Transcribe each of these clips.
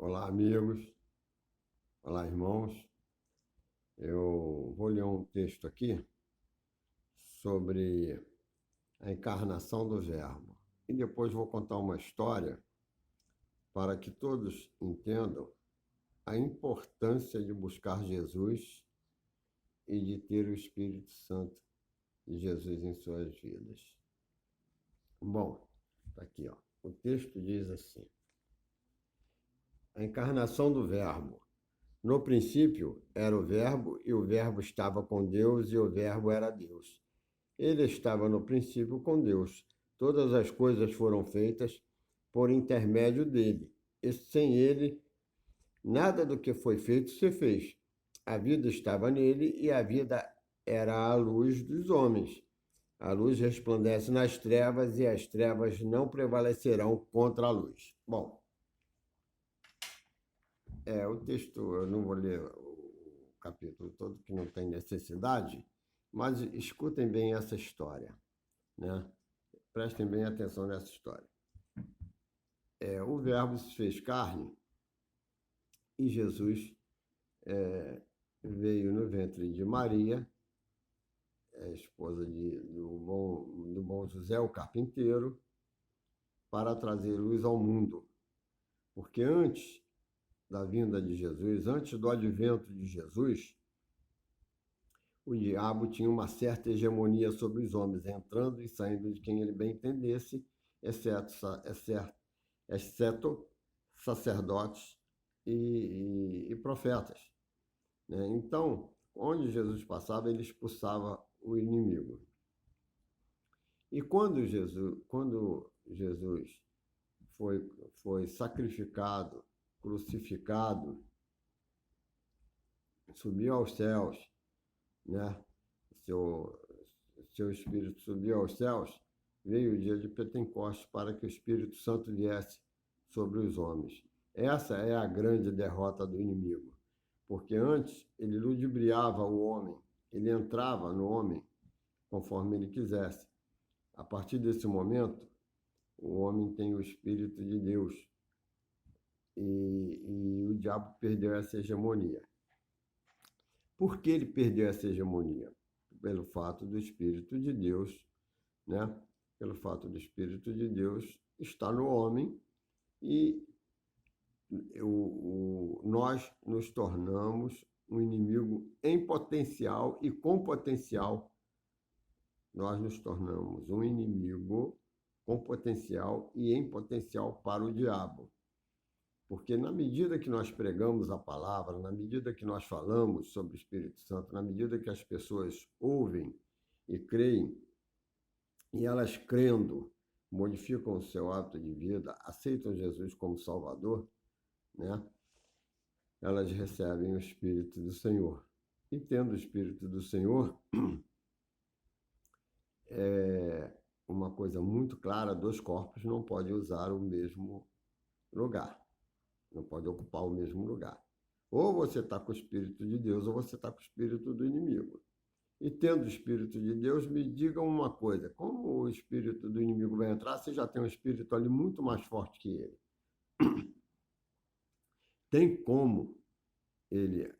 Olá, amigos. Olá, irmãos. Eu vou ler um texto aqui sobre a encarnação do Verbo. E depois vou contar uma história para que todos entendam a importância de buscar Jesus e de ter o Espírito Santo de Jesus em suas vidas. Bom, está aqui, ó. O texto diz assim: a encarnação do Verbo. No princípio era o Verbo, e o Verbo estava com Deus, e o Verbo era Deus. Ele estava no princípio com Deus. Todas as coisas foram feitas por intermédio dele. E sem ele, nada do que foi feito se fez. A vida estava nele, e a vida era a luz dos homens. A luz resplandece nas trevas, e as trevas não prevalecerão contra a luz. Bom, o texto, eu não vou ler o capítulo todo, que não tem necessidade, mas escutem bem essa história, né? Prestem bem atenção nessa história. O Verbo se fez carne e Jesus veio no ventre de Maria, esposa do bom José, o carpinteiro, para trazer luz ao mundo. Porque antes da vinda de Jesus, antes do advento de Jesus, o diabo tinha uma certa hegemonia sobre os homens, entrando e saindo de quem ele bem entendesse, exceto sacerdotes e profetas, né? Então, onde Jesus passava, ele expulsava o inimigo. E quando Jesus foi sacrificado, crucificado, subiu aos céus, né? Seu espírito subiu aos céus, veio o dia de Pentecostes para que o Espírito Santo viesse sobre os homens. Essa é a grande derrota do inimigo, porque antes ele ludibriava o homem, ele entrava no homem conforme ele quisesse. A partir desse momento, o homem tem o Espírito de Deus e o diabo perdeu essa hegemonia. Por que ele perdeu essa hegemonia? Pelo fato do Espírito de Deus, né? Pelo fato do Espírito de Deus estar no homem e nós nos tornamos um inimigo em potencial e com potencial. Nós nos tornamos um inimigo com potencial e em potencial para o diabo. Porque na medida que nós pregamos a palavra, na medida que nós falamos sobre o Espírito Santo, na medida que as pessoas ouvem e creem, e elas crendo, modificam o seu hábito de vida, aceitam Jesus como Salvador, né? Elas recebem o Espírito do Senhor. E tendo o Espírito do Senhor, uma coisa muito clara, dois corpos não podem usar o mesmo lugar. Não pode ocupar o mesmo lugar. Ou você está com o Espírito de Deus, ou você está com o Espírito do inimigo. E tendo o Espírito de Deus, me digam uma coisa: como o Espírito do inimigo vai entrar, você já tem um Espírito ali muito mais forte que ele. Tem como ele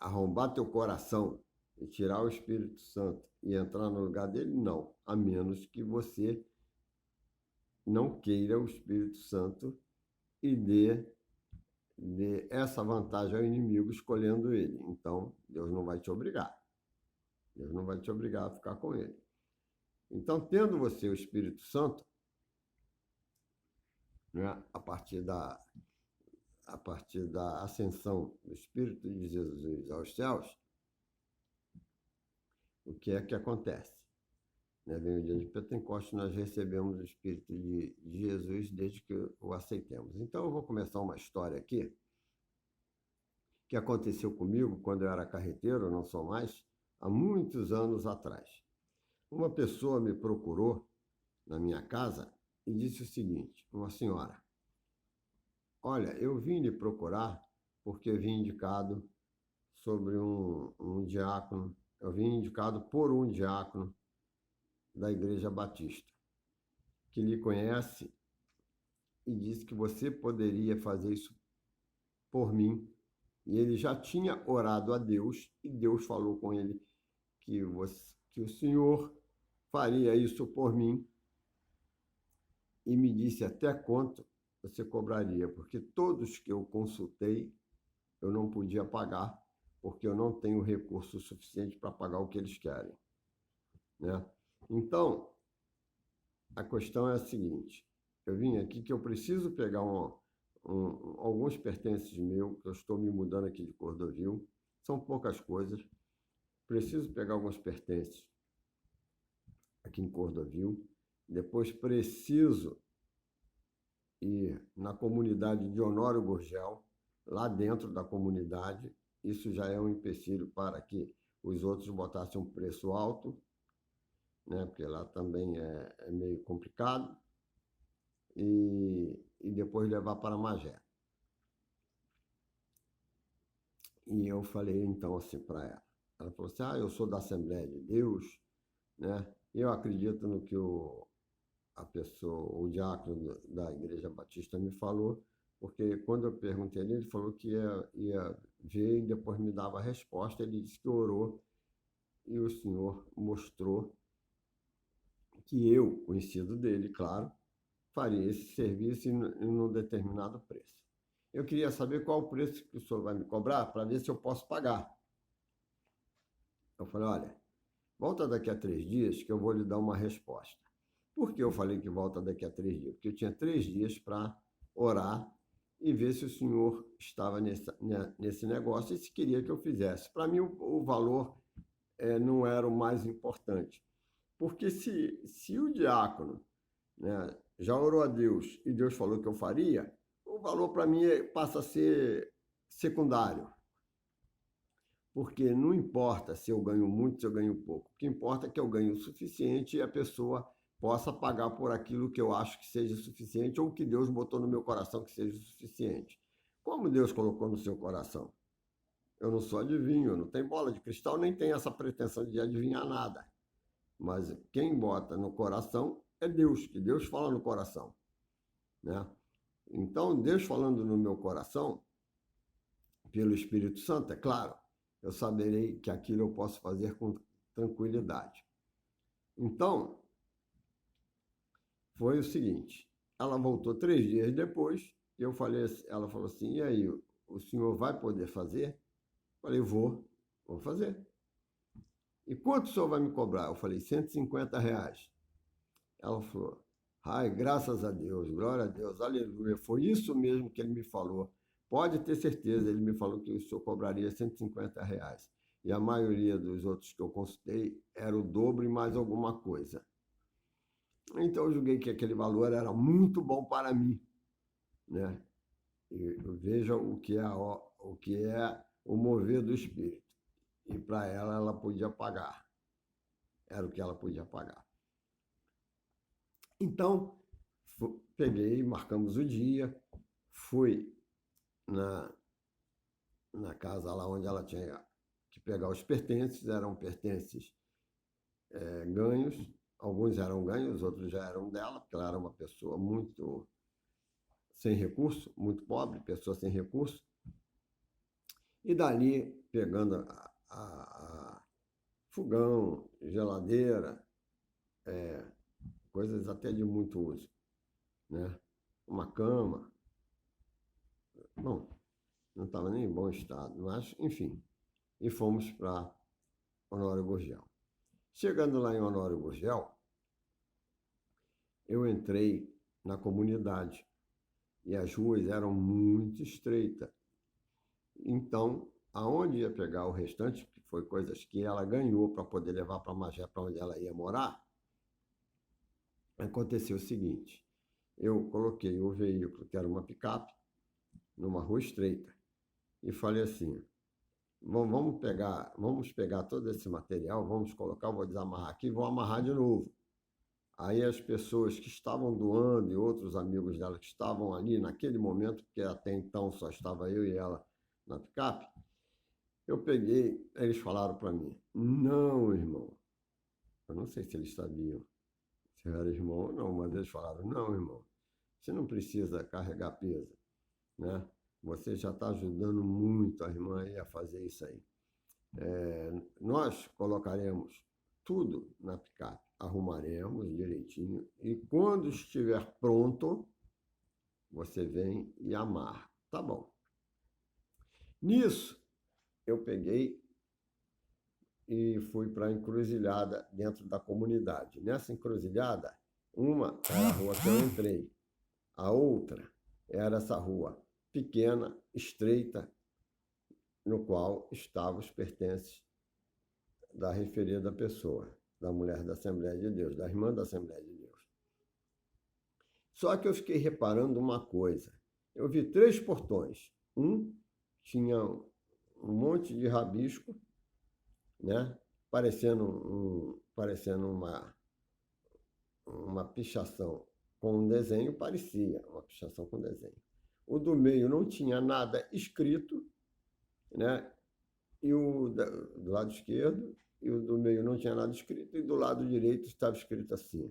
arrombar teu coração e tirar o Espírito Santo e entrar no lugar dele? Não, a menos que você não queira o Espírito Santo e dê essa vantagem ao inimigo escolhendo ele. Então, Deus não vai te obrigar. Deus não vai te obrigar a ficar com ele. Então, tendo você o Espírito Santo, né, a partir da ascensão do Espírito de Jesus aos céus, o que é que acontece? Né, vem o dia de Pentecostes, nós recebemos o Espírito de Jesus desde que o aceitemos. Então, eu vou começar uma história aqui, que aconteceu comigo quando eu era carreteiro, não sou mais, há muitos anos atrás. Uma pessoa me procurou na minha casa e disse o seguinte: uma senhora, olha, eu vim lhe procurar porque eu vim indicado sobre um diácono, eu vim indicado por um diácono da Igreja Batista, que lhe conhece e disse que você poderia fazer isso por mim. E ele já tinha orado a Deus, e Deus falou com ele que o Senhor faria isso por mim, e me disse até quanto você cobraria, porque todos que eu consultei, eu não podia pagar, porque eu não tenho recurso suficiente para pagar o que eles querem, né? Então, a questão é a seguinte: eu vim aqui que eu preciso pegar alguns pertences meus, que eu estou me mudando aqui de Cordovil, são poucas coisas, preciso pegar alguns pertences aqui em Cordovil, depois preciso ir na comunidade de Honório Gurgel, lá dentro da comunidade, isso já é um empecilho para que os outros botassem um preço alto, né? Porque lá também é meio complicado, e depois levar para Magé. E eu falei então assim para ela. Ela falou assim: eu sou da Assembleia de Deus, né? Eu acredito no que o diácono da Igreja Batista me falou, porque quando eu perguntei ele falou que ia ver e depois me dava a resposta. Ele disse que orou e o Senhor mostrou que eu, conhecido dele, claro, faria esse serviço em um determinado preço. Eu queria saber qual o preço que o senhor vai me cobrar para ver se eu posso pagar. Eu falei: olha, volta daqui a 3 dias que eu vou lhe dar uma resposta. Por que eu falei que volta daqui a 3 dias? Porque eu tinha 3 dias para orar e ver se o senhor estava nesse negócio e se queria que eu fizesse. Para mim, o valor não era o mais importante. Porque se o diácono, né, já orou a Deus e Deus falou que eu faria, o valor para mim passa a ser secundário. Porque não importa se eu ganho muito, se eu ganho pouco. O que importa é que eu ganhe o suficiente e a pessoa possa pagar por aquilo que eu acho que seja suficiente ou que Deus botou no meu coração que seja suficiente. Como Deus colocou no seu coração? Eu não sou adivinho, eu não tenho bola de cristal, nem tenho essa pretensão de adivinhar nada. Mas quem bota no coração é Deus, que Deus fala no coração, né? Então, Deus falando no meu coração, pelo Espírito Santo, é claro, eu saberei que aquilo eu posso fazer com tranquilidade. Então, foi o seguinte: ela voltou 3 dias depois, e eu falei, ela falou assim: e aí, o senhor vai poder fazer? Eu falei: vou fazer. E quanto o senhor vai me cobrar? Eu falei: R$ 150. Ela falou: ai, graças a Deus, glória a Deus, aleluia, foi isso mesmo que ele me falou. Pode ter certeza, ele me falou que o senhor cobraria R$ 150. E a maioria dos outros que eu consultei era o dobro e mais alguma coisa. Então eu julguei que aquele valor era muito bom para mim, né? E veja o que é o mover do Espírito. E para ela podia pagar. Era o que ela podia pagar. Então, peguei, marcamos o dia, fui na casa lá onde ela tinha que pegar os pertences. Eram pertences ganhos, alguns eram ganhos, outros já eram dela, porque ela era uma pessoa muito sem recurso, muito pobre, pessoa sem recurso. E dali, pegando a fogão, geladeira, coisas até de muito uso, né? Uma cama. Bom, não estava nem em bom estado, mas, enfim. E fomos para Honório Gurgel. Chegando lá em Honório Gurgel, eu entrei na comunidade e as ruas eram muito estreitas. Então, aonde ia pegar o restante, que foi coisas que ela ganhou para poder levar para Magé, para onde ela ia morar, aconteceu o seguinte: eu coloquei o veículo, que era uma picape, numa rua estreita, e falei assim: vamos pegar todo esse material, vamos colocar, eu vou desamarrar aqui e vou amarrar de novo. Aí as pessoas que estavam doando e outros amigos dela que estavam ali naquele momento, porque até então só estava eu e ela na picape, eu peguei, eles falaram para mim: não, irmão. Eu não sei se eles sabiam se eu era irmão ou não, mas eles falaram: não, irmão, você não precisa carregar peso, né? você já está ajudando muito a irmã aí a fazer isso aí. Nós colocaremos tudo na picape, arrumaremos direitinho e quando estiver pronto, você vem e amarra. Tá bom. Nisso, eu peguei e fui para a encruzilhada dentro da comunidade. Nessa encruzilhada, uma era a rua que eu entrei, a outra era essa rua pequena, estreita, no qual estavam os pertences da referida pessoa, da mulher da Assembleia de Deus, da irmã da Assembleia de Deus. Só que eu fiquei reparando uma coisa. Eu vi 3 portões. Um tinha um monte de rabisco, né? Parecendo uma pichação com um desenho, parecia uma pichação com desenho. O do meio não tinha nada escrito, né? E o do lado esquerdo, e o do meio não tinha nada escrito, e do lado direito estava escrito assim,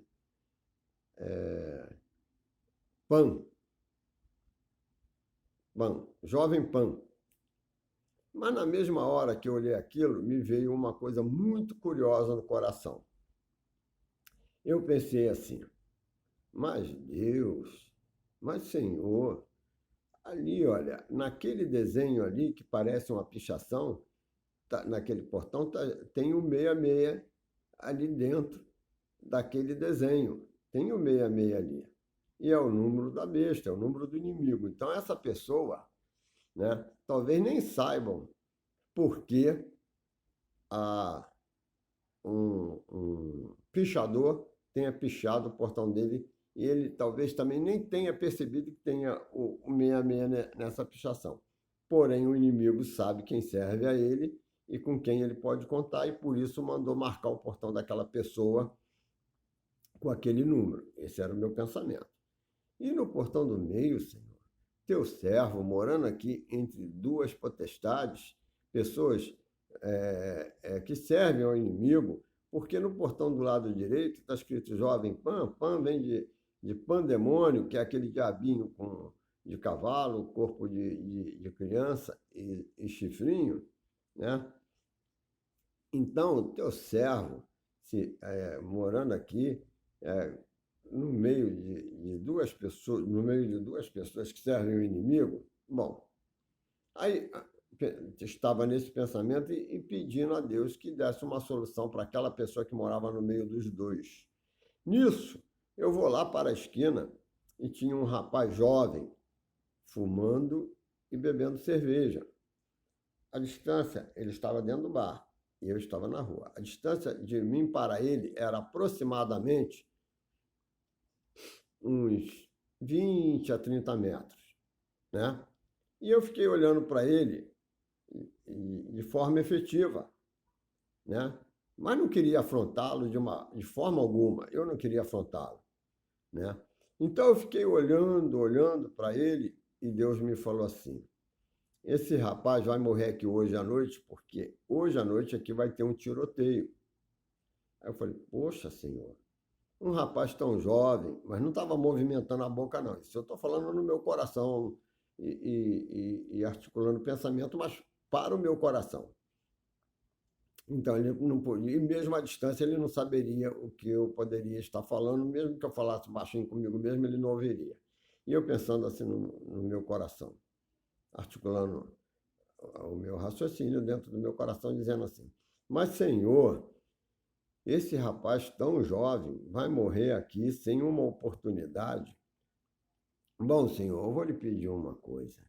PAN, Jovem PAN. Mas na mesma hora que eu olhei aquilo, me veio uma coisa muito curiosa no coração. Eu pensei assim, mas Deus, mas Senhor, ali, olha, naquele desenho ali, que parece uma pichação, naquele portão tem o 66 ali dentro daquele desenho. Tem o 66 ali. E é o número da besta, é o número do inimigo. Então, essa pessoa, né, talvez nem saibam por que um pichador tenha pichado o portão dele e ele talvez também nem tenha percebido que tenha o 66 nessa pichação. Porém, o inimigo sabe quem serve a ele e com quem ele pode contar, e por isso mandou marcar o portão daquela pessoa com aquele número. Esse era o meu pensamento. E no portão do meio, Senhor, teu servo, morando aqui entre 2 potestades, pessoas que servem ao inimigo, porque no portão do lado direito está escrito Jovem Pan. Pan vem de pandemônio, que é aquele diabinho de cavalo, corpo de criança e chifrinho, né? Então, o teu servo, morando aqui, no meio de 2 pessoas, no meio de 2 pessoas que servem o inimigo, bom, aí estava nesse pensamento e pedindo a Deus que desse uma solução para aquela pessoa que morava no meio dos 2. Nisso, eu vou lá para a esquina e tinha um rapaz jovem fumando e bebendo cerveja. A distância, ele estava dentro do bar e eu estava na rua. A distância de mim para ele era aproximadamente uns 20 a 30 metros, né? E eu fiquei olhando para ele de forma efetiva, né? Mas não queria afrontá-lo de forma alguma. Eu não queria afrontá-lo, né? Então eu fiquei olhando para ele e Deus me falou assim: esse rapaz vai morrer aqui hoje à noite, porque hoje à noite aqui vai ter um tiroteio. Aí eu falei: poxa, Senhor, um rapaz tão jovem, mas não estava movimentando a boca, não. Isso eu estou falando no meu coração e articulando o pensamento, mas para o meu coração. Então, ele não podia, e mesmo à distância, ele não saberia o que eu poderia estar falando, mesmo que eu falasse baixinho comigo mesmo, ele não ouviria. E eu pensando assim no meu coração, articulando o meu raciocínio dentro do meu coração, dizendo assim: mas, Senhor, esse rapaz tão jovem vai morrer aqui sem uma oportunidade. Bom, Senhor, eu vou lhe pedir uma coisa,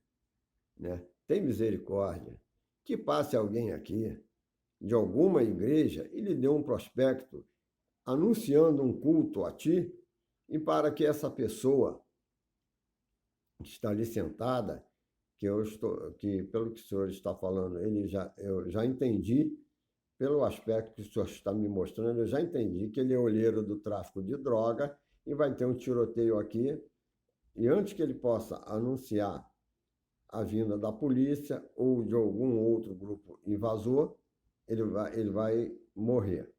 né? Tem misericórdia, que passe alguém aqui de alguma igreja e lhe dê um prospecto anunciando um culto a ti, e para que essa pessoa que está ali sentada, que pelo que o senhor está falando, eu já entendi, pelo aspecto que o senhor está me mostrando, eu já entendi que ele é olheiro do tráfico de droga e vai ter um tiroteio aqui, e antes que ele possa anunciar a vinda da polícia ou de algum outro grupo invasor, ele vai morrer.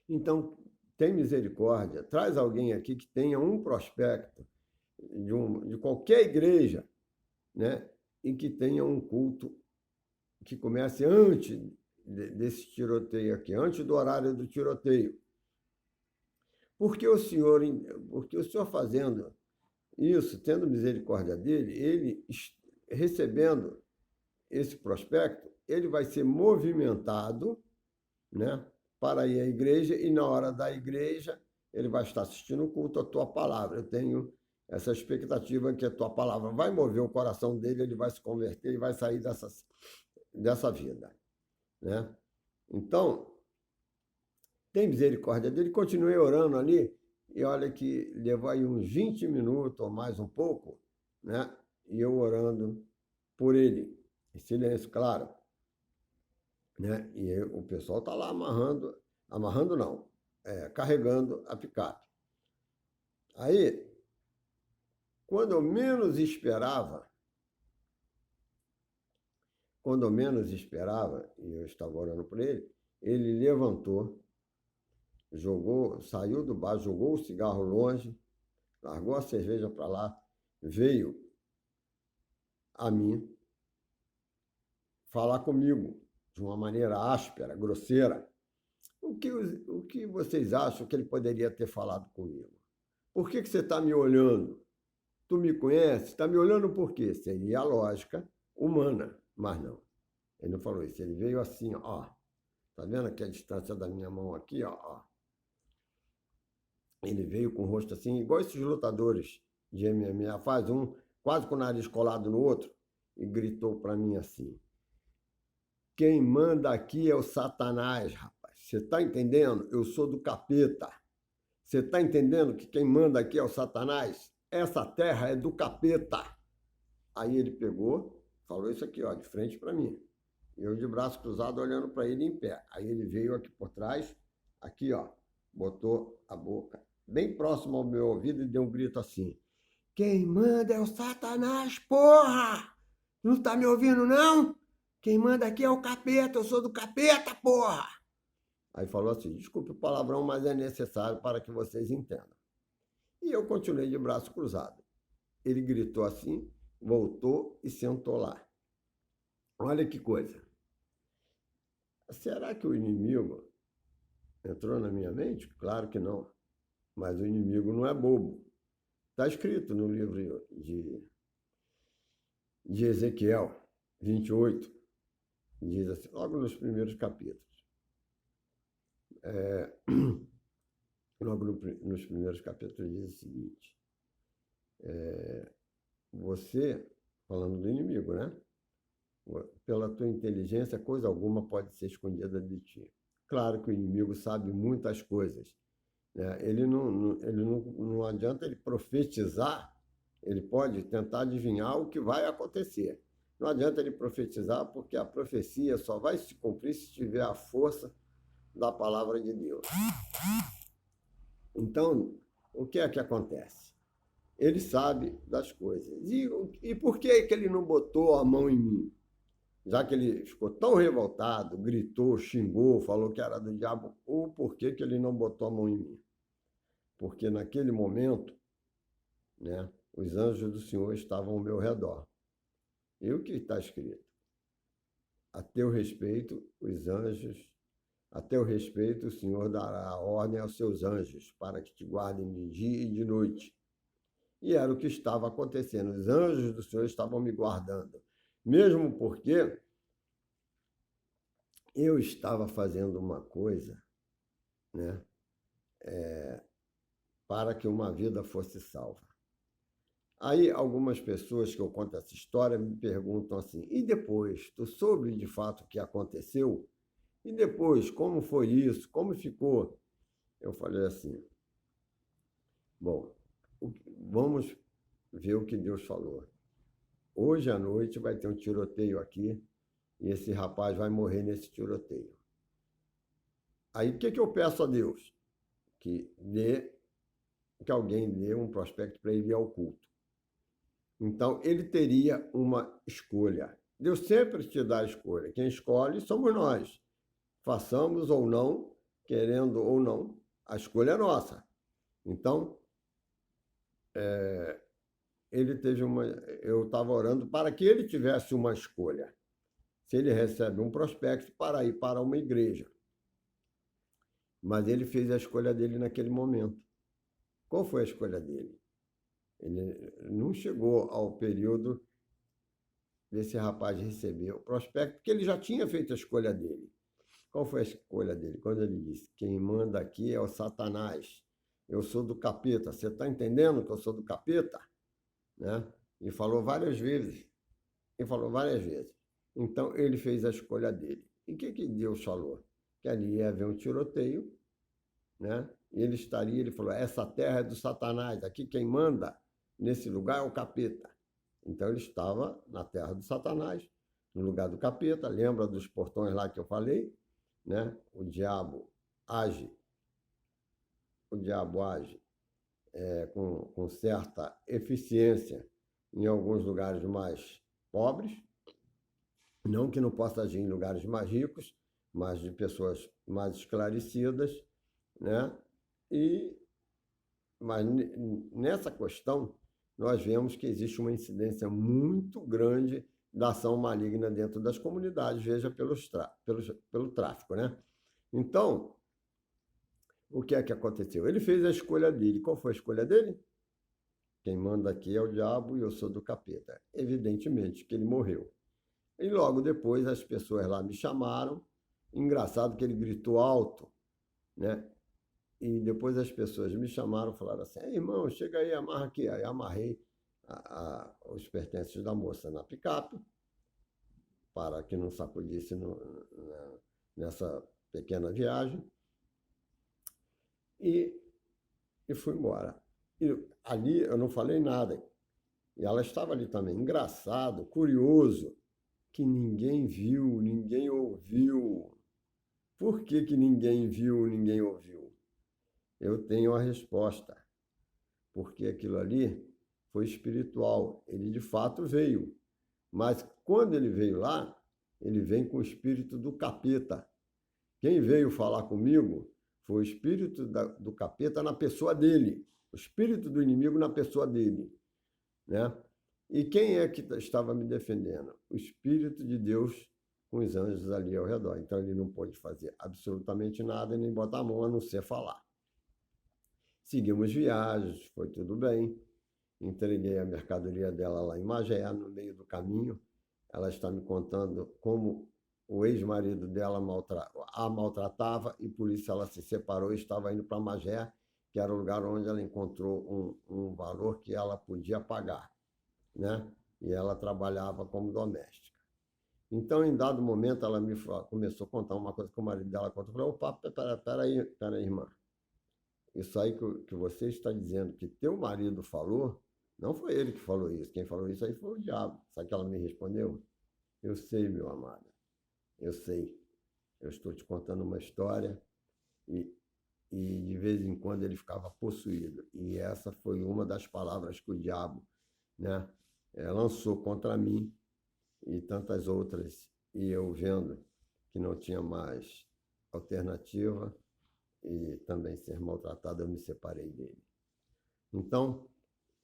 Então, tem misericórdia, traz alguém aqui que tenha um prospecto de qualquer igreja, né? E que tenha um culto que comece antes desse tiroteio aqui, antes do horário do tiroteio. Porque porque o senhor fazendo isso, tendo misericórdia dele, ele recebendo esse prospecto, ele vai ser movimentado, né, para ir à igreja, e na hora da igreja ele vai estar assistindo o culto à tua palavra. Eu tenho essa expectativa que a tua palavra vai mover o coração dele, ele vai se converter e vai sair dessa vida, né? Então, tem misericórdia dele. Continuei orando ali, e olha que levou aí uns 20 minutos ou mais um pouco, né? E eu orando por ele, em silêncio, claro, né? E o pessoal está lá amarrando não, carregando a picape. Aí, quando eu menos esperava, e eu estava orando por ele levantou, saiu do bar, jogou o cigarro longe, largou a cerveja para lá, veio a mim falar comigo de uma maneira áspera, grosseira. O que vocês acham que ele poderia ter falado comigo? Por que você está me olhando? Tu me conhece? Está me olhando por quê? Seria a lógica humana, mas não. Ele não falou isso. Ele veio assim, ó. Tá vendo aqui a distância da minha mão aqui, ó. Ele veio com o rosto assim, igual esses lutadores de MMA, faz um, quase com o nariz colado no outro, e gritou para mim assim: quem manda aqui é o Satanás, rapaz. Você está entendendo? Eu sou do capeta. Você está entendendo que quem manda aqui é o Satanás? Essa terra é do capeta. Aí ele pegou, falou isso aqui, ó, de frente para mim. Eu de braço cruzado olhando para ele em pé. Aí ele veio aqui por trás, aqui, ó, botou a boca bem próximo ao meu ouvido e deu um grito assim: quem manda é o Satanás, porra! Não está me ouvindo, não? Quem manda aqui é o capeta, eu sou do capeta, porra! Aí falou assim: desculpe o palavrão, mas é necessário para que vocês entendam. E eu continuei de braço cruzado. Ele gritou assim, voltou e sentou lá. Olha que coisa. Será que o inimigo entrou na minha mente? Claro que não. Mas o inimigo não é bobo. Está escrito no livro de Ezequiel 28, diz assim, logo nos primeiros capítulos. Nos primeiros capítulos diz o seguinte: você, falando do inimigo, né? Pela tua inteligência, coisa alguma pode ser escondida de ti. Claro que o inimigo sabe muitas coisas, né? Não adianta ele profetizar, ele pode tentar adivinhar o que vai acontecer. Não adianta ele profetizar, porque a profecia só vai se cumprir se tiver a força da palavra de Deus. Então, o que é que acontece? Ele sabe das coisas. E por que ele não botou a mão em mim? Já que ele ficou tão revoltado, gritou, xingou, falou que era do diabo, ou por que ele não botou a mão em mim? Porque naquele momento, né, os anjos do Senhor estavam ao meu redor. E o que está escrito? A teu respeito, o Senhor dará ordem aos seus anjos para que te guardem de dia e de noite. E era o que estava acontecendo. Os anjos do Senhor estavam me guardando. Mesmo porque eu estava fazendo uma coisa, né, para que uma vida fosse salva. Aí algumas pessoas que eu conto essa história me perguntam assim: e depois, tu soube de fato o que aconteceu? E depois, como foi isso? Como ficou? Eu falei assim: bom, vamos ver o que Deus falou. Hoje à noite vai ter um tiroteio aqui e esse rapaz vai morrer nesse tiroteio. Aí o que eu peço a Deus? Que alguém dê um prospecto para ele ir ao culto. Então, ele teria uma escolha. Deus sempre te dá a escolha. Quem escolhe somos nós. Façamos ou não, querendo ou não, a escolha é nossa. Então, eu estava orando para que ele tivesse uma escolha. Se ele recebe um prospecto para ir para uma igreja. Mas ele fez a escolha dele naquele momento. Qual foi a escolha dele? Ele não chegou ao período desse rapaz receber o prospecto, porque ele já tinha feito a escolha dele. Qual foi a escolha dele? Quando ele disse: quem manda aqui é o Satanás. Eu sou do capeta. Você está entendendo que eu sou do capeta? Né? E falou várias vezes. Então, ele fez a escolha dele. E o que Deus falou? Que ali ia haver um tiroteio, né? E ele falou: essa terra é do Satanás. Aqui quem manda nesse lugar é o capeta. Então, ele estava na terra do Satanás, no lugar do capeta. Lembra dos portões lá que eu falei? Né? O diabo age com certa eficiência em alguns lugares mais pobres, não que não possa agir em lugares mais ricos, mas de pessoas mais esclarecidas, né? Mas nessa questão, nós vemos que existe uma incidência muito grande da ação maligna dentro das comunidades, veja pelo tráfico, né? Então, o que é que aconteceu? Ele fez a escolha dele. Qual foi a escolha dele? Quem manda aqui é o diabo e eu sou do capeta. Evidentemente que ele morreu. E logo depois as pessoas lá me chamaram. Engraçado que ele gritou alto, né? E depois as pessoas me chamaram e falaram assim: irmão, chega aí, amarra aqui. Aí amarrei os pertences da moça na picape para que não sacudisse nessa pequena viagem. E fui embora. E ali eu não falei nada. E ela estava ali também. Engraçado, curioso, que ninguém viu, ninguém ouviu. Por que ninguém viu, ninguém ouviu? Eu tenho a resposta. Porque aquilo ali foi espiritual. Ele de fato veio. Mas quando ele veio lá, ele vem com o espírito do capeta. Quem veio falar comigo foi o espírito do capeta na pessoa dele. O espírito do inimigo na pessoa dele, né? E quem é que estava me defendendo? O Espírito de Deus com os anjos ali ao redor. Então ele não pôde fazer absolutamente nada, nem botar a mão a não ser falar. Seguimos viagens, foi tudo bem. Entreguei a mercadoria dela lá em Magé, no meio do caminho. Ela está me contando como o ex-marido dela a maltratava e por isso ela se separou e estava indo para Magé, que era o lugar onde ela encontrou um valor que ela podia pagar, né? E ela trabalhava como doméstica. Então, em dado momento, ela começou a contar uma coisa que o marido dela contou. Eu falei: opa, peraí, irmã. Isso aí que você está dizendo que teu marido falou, não foi ele que falou isso. Quem falou isso aí foi o diabo. Sabe o que ela me respondeu? Eu sei, meu amado. Eu sei. Eu estou te contando uma história e de vez em quando ele ficava possuído. E essa foi uma das palavras que o diabo, né, lançou contra mim e tantas outras. E eu vendo que não tinha mais alternativa e também ser maltratado, eu me separei dele. Então,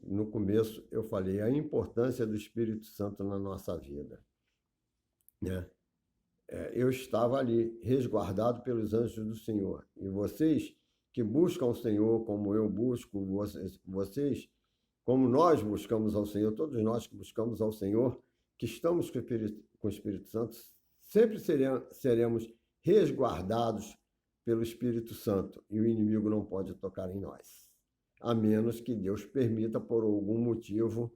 no começo, eu falei a importância do Espírito Santo na nossa vida, né? Eu estava ali, resguardado pelos anjos do Senhor. E vocês que buscam o Senhor como eu busco, vocês, como nós buscamos ao Senhor, todos nós que buscamos ao Senhor, que estamos com o Espírito Santo, sempre seremos resguardados pelo Espírito Santo. E o inimigo não pode tocar em nós, a menos que Deus permita, por algum motivo,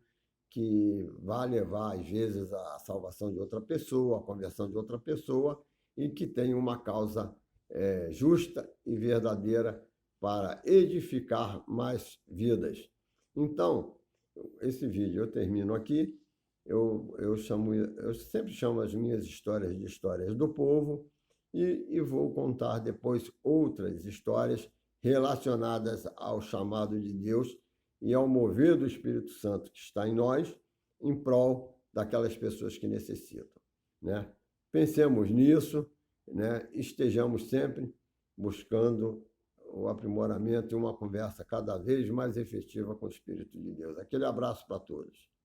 que vai levar, às vezes, à salvação de outra pessoa, à conversão de outra pessoa, e que tenha uma causa justa e verdadeira para edificar mais vidas. Então, esse vídeo eu termino aqui. Eu sempre chamo as minhas histórias de histórias do povo e vou contar depois outras histórias relacionadas ao chamado de Deus e ao mover do Espírito Santo que está em nós, em prol daquelas pessoas que necessitam, né? Pensemos nisso, né? Estejamos sempre buscando o aprimoramento e uma conversa cada vez mais efetiva com o Espírito de Deus. Aquele abraço para todos.